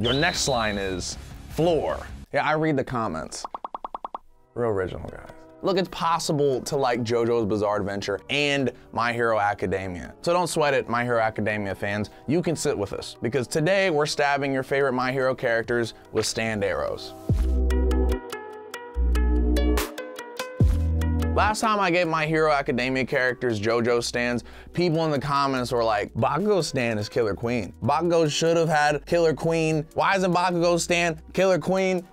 Your next line is floor. Yeah, I read the comments. Real original, guys. Look, it's possible to like JoJo's Bizarre Adventure and My Hero Academia. So don't sweat it, My Hero Academia fans. You can sit with us, because today we're stabbing your favorite My Hero characters with stand arrows. Last time I gave My Hero Academia characters JoJo stands, people in the comments were like, Bakugo's stand is Killer Queen. Bakugo should have had Killer Queen. Why isn't Bakugo's stand Killer Queen?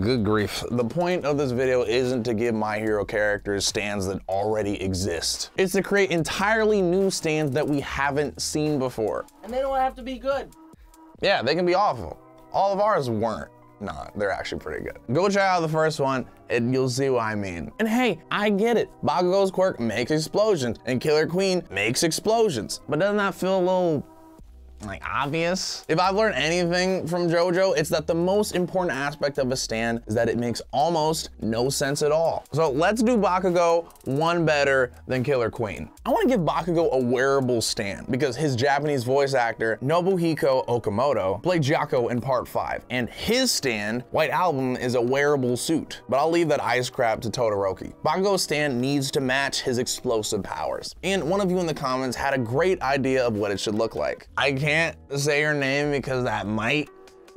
Good grief. The point of this video isn't to give My Hero characters stands that already exist. It's to create entirely new stands that we haven't seen before. And they don't have to be good. Yeah, they can be awful. All of ours weren't. Nah, they're actually pretty good. Go check out the first one and you'll see what I mean. And hey, I get it. Bakugo's quirk makes explosions and Killer Queen makes explosions. But doesn't that feel a little, like, obvious? If I've learned anything from JoJo, it's that the most important aspect of a stand is that it makes almost no sense at all. So let's do Bakugo one better than Killer Queen. I want to give Bakugo a wearable stand because his Japanese voice actor, Nobuhiko Okamoto, played Jaco in part 5. And his stand, White Album, is a wearable suit. But I'll leave that ice crap to Todoroki. Bakugo's stand needs to match his explosive powers. And one of you in the comments had a great idea of what it should look like. I can't say your name because that might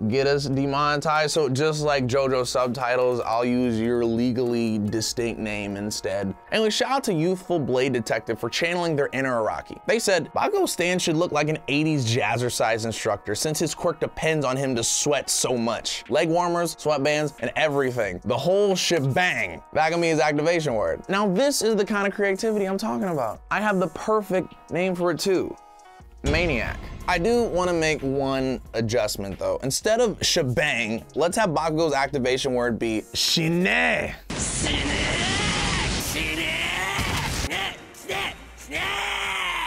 get us demonetized, so just like JoJo subtitles, I'll use your legally distinct name instead. Anyway, shout out to Youthful Blade Detective for channeling their inner Araki. They said, Bakugo's stand should look like an 80s jazzercise instructor since his quirk depends on him to sweat so much. Leg warmers, sweatbands, and everything. The whole shebang. That can be his activation word. Now this is the kind of creativity I'm talking about. I have the perfect name for it too. Maniac. I do want to make one adjustment though. Instead of shebang, let's have Bakugo's activation word be shine.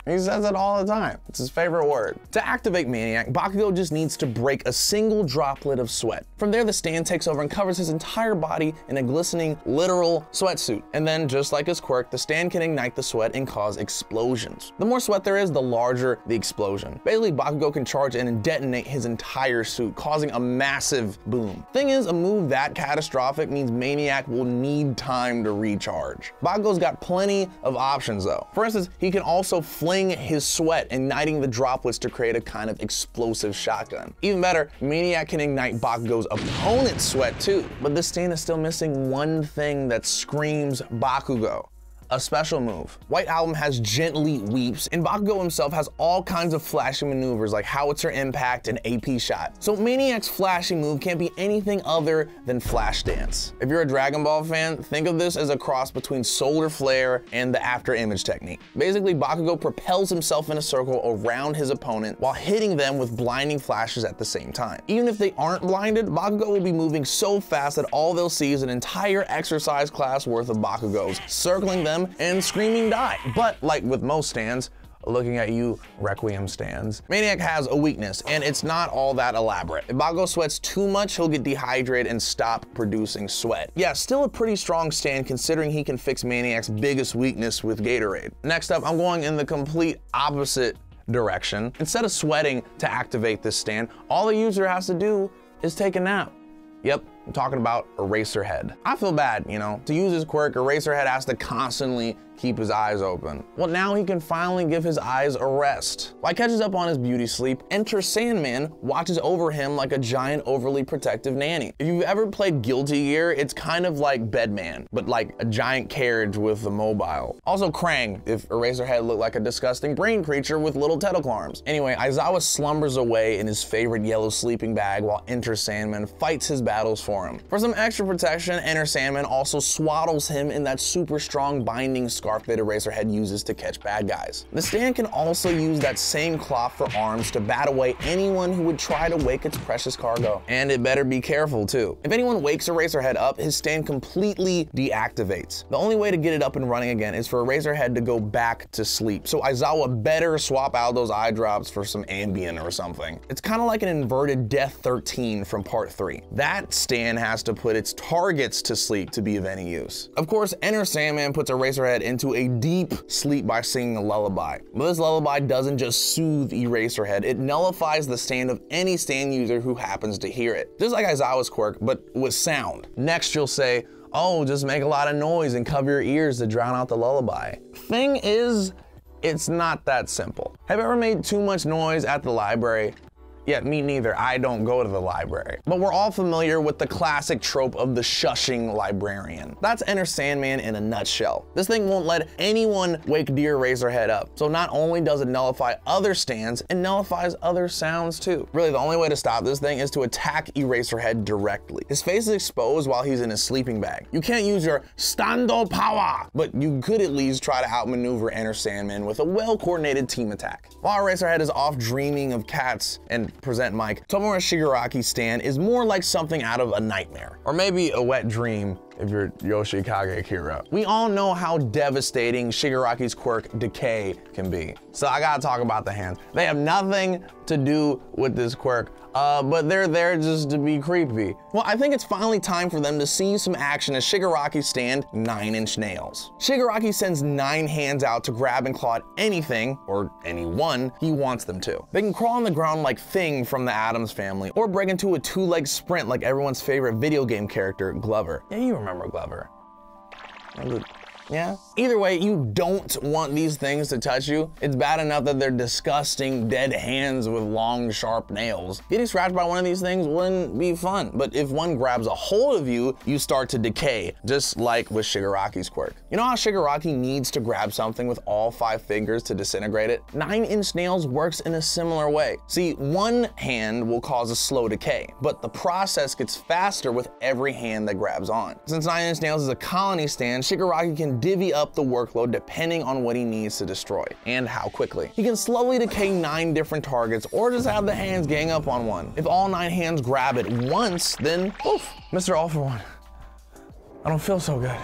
He says it all the time. It's his favorite word. To activate Maniac, Bakugo just needs to break a single droplet of sweat. From there, the stand takes over and covers his entire body in a glistening, literal sweatsuit. And then, just like his quirk, the stand can ignite the sweat and cause explosions. The more sweat there is, the larger the explosion. Basically, Bakugo can charge in and detonate his entire suit, causing a massive boom. Thing is, a move that catastrophic means Maniac will need time to recharge. Bakugo's got plenty of options though. For instance, he can also fling his sweat, igniting the droplets to create a kind of explosive shotgun. Even better, Maniac can ignite Bakugo's opponent's sweat too. But this stand is still missing one thing that screams Bakugo. A special move. White Album has gently weeps, and Bakugo himself has all kinds of flashy maneuvers like howitzer impact and AP shot. So Maniac's flashy move can't be anything other than flash dance. If you're a Dragon Ball fan, think of this as a cross between solar flare and the after image technique. Basically, Bakugo propels himself in a circle around his opponent while hitting them with blinding flashes at the same time. Even if they aren't blinded, Bakugo will be moving so fast that all they'll see is an entire exercise class worth of Bakugos, circling them and screaming die. But like with most stands, looking at you, Requiem stands, Maniac has a weakness, and it's not all that elaborate. If Bakugo sweats too much, he'll get dehydrated and stop producing sweat. Yeah, still a pretty strong stand considering he can fix Maniac's biggest weakness with Gatorade. Next up, I'm going in the complete opposite direction. Instead of sweating to activate this stand, all the user has to do is take a nap. Yep, I'm talking about Eraserhead. I feel bad, you know. To use his quirk, Eraserhead has to constantly keep his eyes open. Well, now he can finally give his eyes a rest. While he catches up on his beauty sleep, enter Sandman watches over him like a giant overly protective nanny. If you've ever played Guilty Gear, it's kind of like Bedman, but like a giant carriage with the mobile. Also Krang, if Eraserhead looked like a disgusting brain creature with little tentacle arms. Anyway, Aizawa slumbers away in his favorite yellow sleeping bag while Enter Sandman fights his battles for him. For some extra protection, Enter Sandman also swaddles him in that super strong binding scarf that Eraserhead uses to catch bad guys. The stand can also use that same cloth for arms to bat away anyone who would try to wake its precious cargo. And it better be careful too. If anyone wakes Eraserhead up, his stand completely deactivates. The only way to get it up and running again is for Eraserhead to go back to sleep. So Aizawa better swap out those eye drops for some Ambien or something. It's kind of like an inverted Death 13 from part 3. That stand stand has to put its targets to sleep to be of any use. Of course, Enter Sandman puts Eraserhead into a deep sleep by singing a lullaby. But this lullaby doesn't just soothe Eraserhead, it nullifies the stand of any stand user who happens to hear it. Just like Aizawa's quirk, but with sound. Next you'll say, oh, just make a lot of noise and cover your ears to drown out the lullaby. Thing is, it's not that simple. Have you ever made too much noise at the library? Yeah, me neither, I don't go to the library. But we're all familiar with the classic trope of the shushing librarian. That's Enter Sandman in a nutshell. This thing won't let anyone wake dear Eraserhead up. So not only does it nullify other stands, it nullifies other sounds too. Really, the only way to stop this thing is to attack Eraserhead directly. His face is exposed while he's in his sleeping bag. You can't use your stando power, but you could at least try to outmaneuver Enter Sandman with a well-coordinated team attack. While Eraserhead is off dreaming of cats and present Mike, Tomura Shigaraki's stand is more like something out of a nightmare. Or maybe a wet dream if you're Yoshikage Akira. We all know how devastating Shigaraki's quirk Decay can be. So I gotta talk about the hands. They have nothing to do with this quirk, but they're there just to be creepy. Well, I think it's finally time for them to see some action as Shigaraki stand 9-inch nails. Shigaraki sends 9 hands out to grab and claw at anything, or anyone, he wants them to. They can crawl on the ground like Thing from the Addams Family, or break into a 2-leg sprint like everyone's favorite video game character, Glover. Yeah, you remember Glover. Yeah? Either way, you don't want these things to touch you. It's bad enough that they're disgusting, dead hands with long, sharp nails. Getting scratched by one of these things wouldn't be fun, but if one grabs a hold of you, you start to decay, just like with Shigaraki's quirk. You know how Shigaraki needs to grab something with all 5 fingers to disintegrate it? 9-inch nails works in a similar way. See, one hand will cause a slow decay, but the process gets faster with every hand that grabs on. Since 9-inch nails is a colony stand, Shigaraki can divvy up the workload depending on what he needs to destroy and how quickly. He can slowly decay 9 different targets or just have the hands gang up on one. If all 9 hands grab at once, then poof, Mr. All for One. I don't feel so good.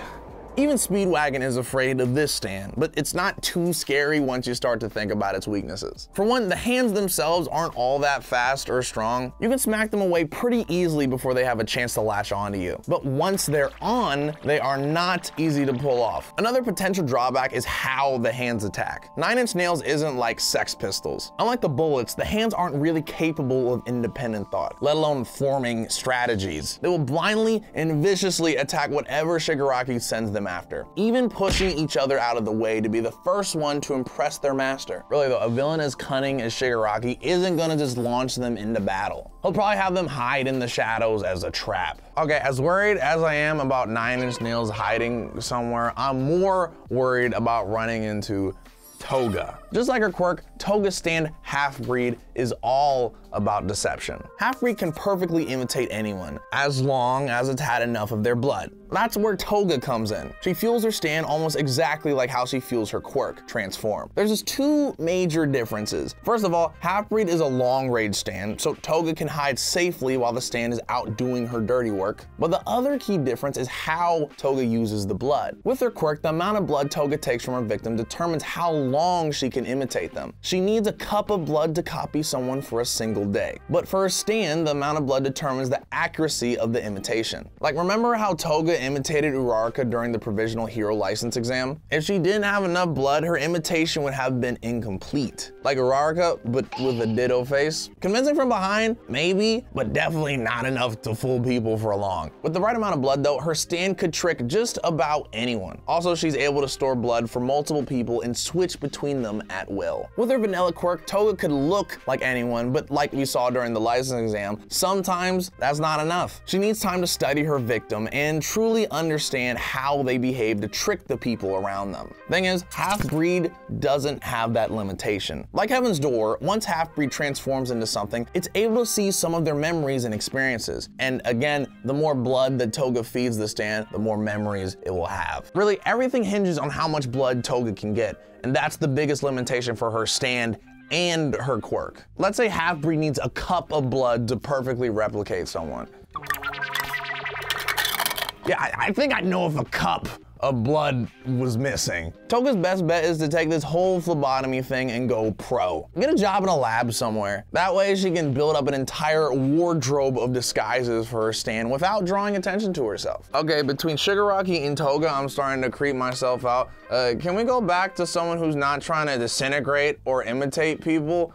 Even Speedwagon is afraid of this stand, but it's not too scary once you start to think about its weaknesses. For one, the hands themselves aren't all that fast or strong. You can smack them away pretty easily before they have a chance to latch onto you. But once they're on, they are not easy to pull off. Another potential drawback is how the hands attack. 9-inch nails isn't like Sex Pistols. Unlike the bullets, the hands aren't really capable of independent thought, let alone forming strategies. They will blindly and viciously attack whatever Shigaraki sends them after, even pushing each other out of the way to be the first one to impress their master. Really though, a villain as cunning as Shigaraki isn't gonna just launch them into battle. He'll probably have them hide in the shadows as a trap. Okay, as worried as I am about 9-inch nails hiding somewhere, I'm more worried about running into Toga. Just like her quirk, Toga's stand HALFBREED is all about deception. HALFBREED can perfectly imitate anyone, as long as it's had enough of their blood. That's where Toga comes in. She fuels her stand almost exactly like how she fuels her quirk, Transform. There's just 2 major differences. First of all, HALFBREED is a long-range stand, so Toga can hide safely while the stand is out doing her dirty work. But the other key difference is how Toga uses the blood. With her quirk, the amount of blood Toga takes from her victim determines how long she can imitate them. She needs a cup of blood to copy someone for a single day. But for her stand, the amount of blood determines the accuracy of the imitation. Like, remember how Toga imitated Uraraka during the provisional hero license exam? If she didn't have enough blood, her imitation would have been incomplete. Like Uraraka, but with a ditto face. Convincing from behind? Maybe, but definitely not enough to fool people for long. With the right amount of blood though, her stand could trick just about anyone. Also, she's able to store blood for multiple people and switch between them at will. With her vanilla quirk, Toga could look like anyone, but like we saw during the license exam, sometimes that's not enough. She needs time to study her victim and truly understand how they behave to trick the people around them. Thing is, HALFBREED doesn't have that limitation. Like Heaven's Door, once HALFBREED transforms into something, it's able to see some of their memories and experiences. And again, the more blood that Toga feeds the stand, the more memories it will have. Really, everything hinges on how much blood Toga can get, and that's the biggest limitation for her stand and her quirk. Let's say HALFBREED needs a cup of blood to perfectly replicate someone. Yeah, I think I know if a cup of blood was missing. Toga's best bet is to take this whole phlebotomy thing and go pro. Get a job in a lab somewhere. That way she can build up an entire wardrobe of disguises for her stand without drawing attention to herself. Okay, between Shigaraki and Toga, I'm starting to creep myself out. Can we go back to someone who's not trying to disintegrate or imitate people?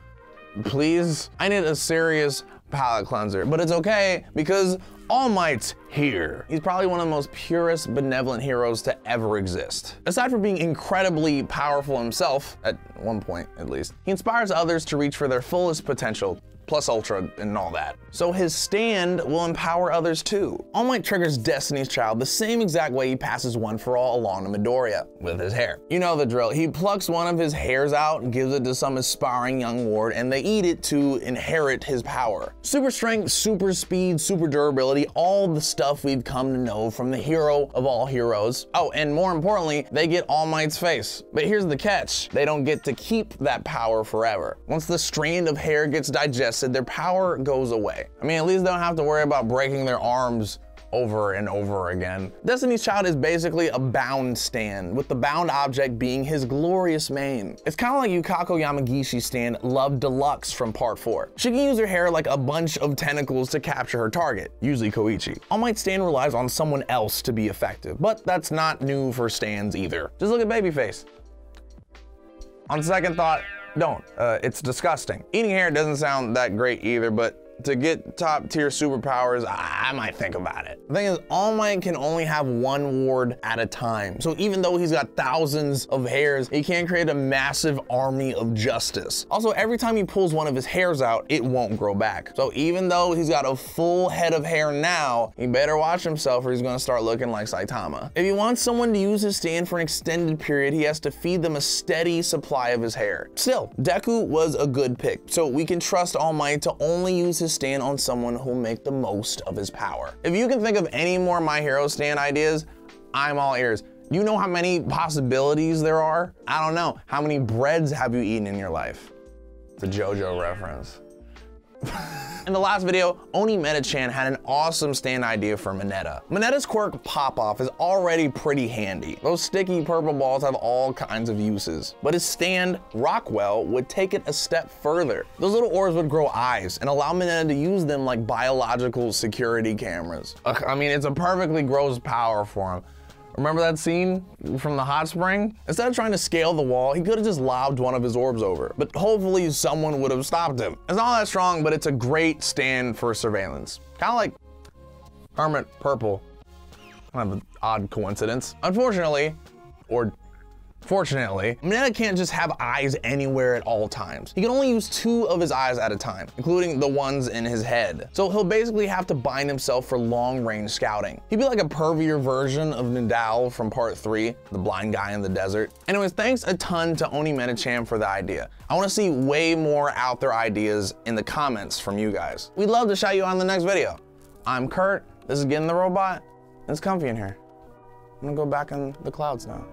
Please? I need a serious palate cleanser, but it's okay because All Might's here. He's probably one of the most purest, benevolent heroes to ever exist. Aside from being incredibly powerful himself, at one point at least, he inspires others to reach for their fullest potential, plus Ultra and all that. So his stand will empower others too. All Might triggers Destiny's Child the same exact way he passes one for all along to Midoriya, with his hair. You know the drill. He plucks one of his hairs out and gives it to some aspiring young ward, and they eat it to inherit his power. Super strength, super speed, super durability, all the stuff we've come to know from the hero of all heroes. Oh, and more importantly, they get All Might's face. But here's the catch. They don't get to keep that power forever. Once the strand of hair gets digested, their power goes away. I mean, at least they don't have to worry about breaking their arms over and over again. Destiny's Child is basically a bound stand, with the bound object being his glorious mane. It's kind of like Yukako Yamagishi's stand Love Deluxe from part 4. She can use her hair like a bunch of tentacles to capture her target, usually Koichi. All Might's stand relies on someone else to be effective, but that's not new for stands either. Just look at Babyface. On second thought, don't. It's disgusting. Eating hair doesn't sound that great either, but to get top tier superpowers, I might think about it. The thing is, All Might can only have one ward at a time. So even though he's got thousands of hairs, he can't create a massive army of justice. Also, every time he pulls one of his hairs out, it won't grow back. So even though he's got a full head of hair now, he better watch himself or he's gonna start looking like Saitama. If he wants someone to use his stand for an extended period, he has to feed them a steady supply of his hair. Still, Deku was a good pick, so we can trust All Might to only use his stand on someone who'll make the most of his power. If you can think of any more My Hero stand ideas, I'm all ears. You know how many possibilities there are? I don't know. How many breads have you eaten in your life? It's a JoJo reference. In the last video, Oni Meta-chan had an awesome stand idea for Mineta. Mineta's quirk Pop-Off is already pretty handy. Those sticky purple balls have all kinds of uses. But his stand, Rockwell, would take it a step further. Those little orbs would grow eyes and allow Mineta to use them like biological security cameras. Ugh, I mean, it's a perfectly gross power for him. Remember that scene from the hot spring? Instead of trying to scale the wall, he could have just lobbed one of his orbs over, but hopefully someone would have stopped him. It's not that strong, but it's a great stand for surveillance. Kind of like Hermit Purple. Kind of an odd coincidence. Unfortunately, or fortunately, Mineta can't just have eyes anywhere at all times. He can only use 2 of his eyes at a time, including the ones in his head. So he'll basically have to bind himself for long-range scouting. He'd be like a pervier version of Nidal from part 3, the blind guy in the desert. Anyways, thanks a ton to Oni Meta-chan for the idea. I want to see way more out there ideas in the comments from you guys. We'd love to shout you out in the next video. I'm Kurt, this is GetintheRobot, and it's comfy in here. I'm gonna go back in the clouds now.